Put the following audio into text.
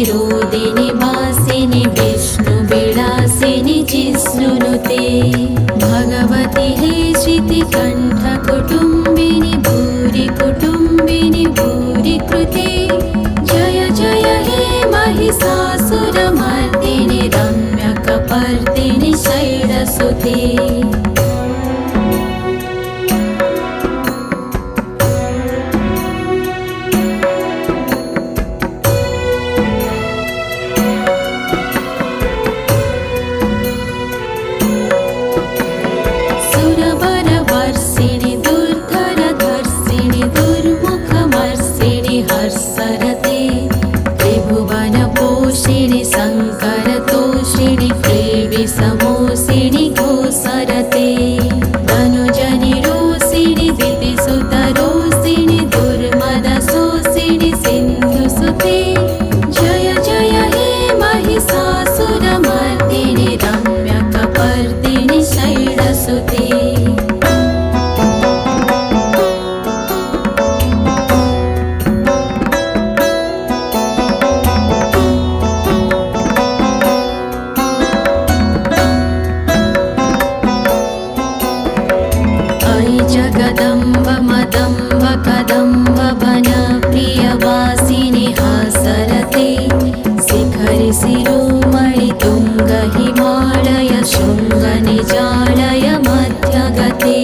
विरोदिनि वासिनि विष्णुविलासिनि जिष्णुनुते भगवति हे श्रुतिकण्ठकुटुम्बिनि भूरि कुटुम्बिनि भूरि कृते जय जय हे महिषासुरमर्दिनि रम्यकपर्दिनि शैलसुते सरते त्रिभुवनपोषिणि शङ्करतोषिणि क्रीडिसमोषिणि घोषरते तनुजनिरोषिणि दितिसुतरोषिणि दुर्मदशोषिणि सिन्धुसुते जय जय हे महिषासुरमर्दिनि रम्यकपर्दिनि शैलसुते जगदम्ब मदम्ब कदम्ब वन प्रियवासिनि हासरते शिखरि शिरोमणि तुङ्ग हिमालय शृङ्ग निजालय मध्यगते।